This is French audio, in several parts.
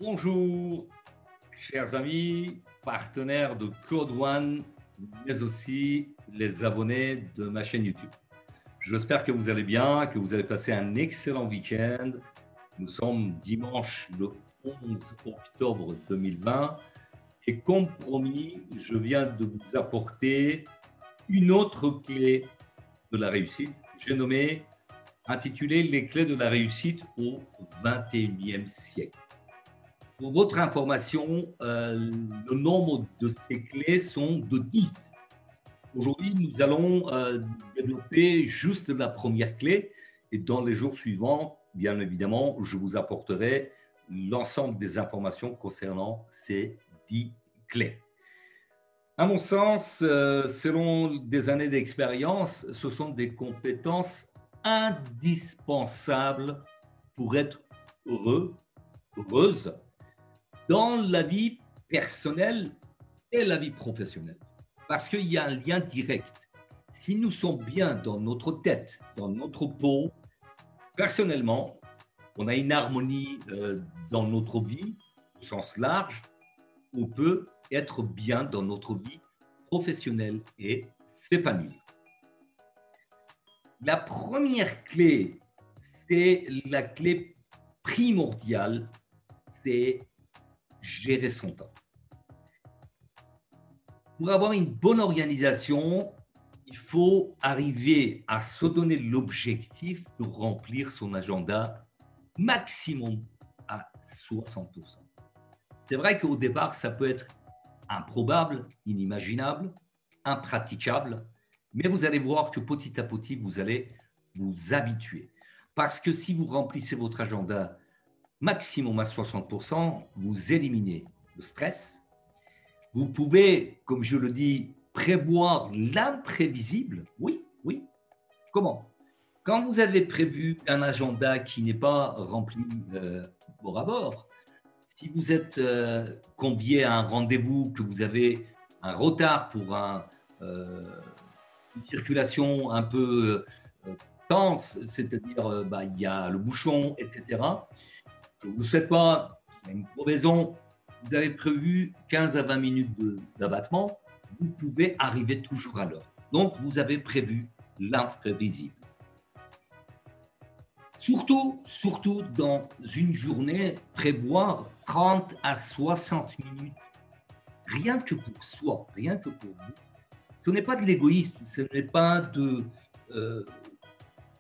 Bonjour, chers amis, partenaires de Code One, mais aussi les abonnés de ma chaîne YouTube. J'espère que vous allez bien, que vous avez passé un excellent week-end. Nous sommes dimanche le 11 octobre 2020 et comme promis, je viens de vous apporter une autre clé de la réussite. J'ai intitulé Les clés de la réussite au 21e siècle. Pour votre information, le nombre de ces clés sont de 10. Aujourd'hui, nous allons développer juste la première clé et dans les jours suivants, bien évidemment, je vous apporterai l'ensemble des informations concernant ces 10 clés. À mon sens, selon des années d'expérience, ce sont des compétences indispensables pour être heureux, heureuse, dans la vie personnelle et la vie professionnelle. Parce qu'il y a un lien direct. Si nous sommes bien dans notre tête, dans notre peau, personnellement, on a une harmonie dans notre vie, au sens large, on peut être bien dans notre vie professionnelle et s'épanouir. La première clé, c'est la clé primordiale, c'est gérer son temps. Pour avoir une bonne organisation, il faut arriver à se donner l'objectif de remplir son agenda maximum à 60%. C'est vrai qu'au départ, ça peut être improbable, inimaginable, impraticable, mais vous allez voir que petit à petit, vous allez vous habituer. Parce que si vous remplissez votre agenda maximum à 60%, vous éliminez le stress. Vous pouvez, comme je le dis, prévoir l'imprévisible. Oui, oui. Comment? Quand vous avez prévu un agenda qui n'est pas rempli bord à bord, si vous êtes convié à un rendez-vous, que vous avez un retard pour une circulation un peu tense, c'est-à-dire il y a le bouchon, etc. Je ne vous souhaite pas, il y a une crevaison, vous avez prévu 15 à 20 minutes d'abattement, vous pouvez arriver toujours à l'heure. Donc, vous avez prévu l'imprévisible. Surtout dans une journée, prévoir 30 à 60 minutes, rien que pour soi, rien que pour vous. Ce n'est pas de l'égoïsme, ce n'est pas de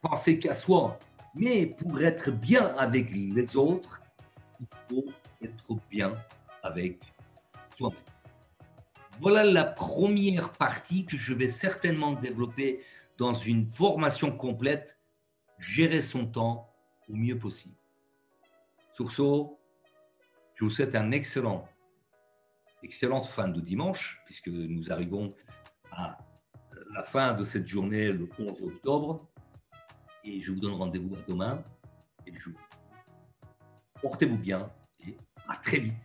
penser qu'à soi, mais pour être bien avec les autres, il faut être bien avec soi-même. Voilà la première partie que je vais certainement développer dans une formation complète, gérer son temps au mieux possible. Sur ce, je vous souhaite une excellente fin de dimanche, puisque nous arrivons à la fin de cette journée le 11 octobre, et je vous donne rendez-vous à demain, et portez-vous bien, et à très vite.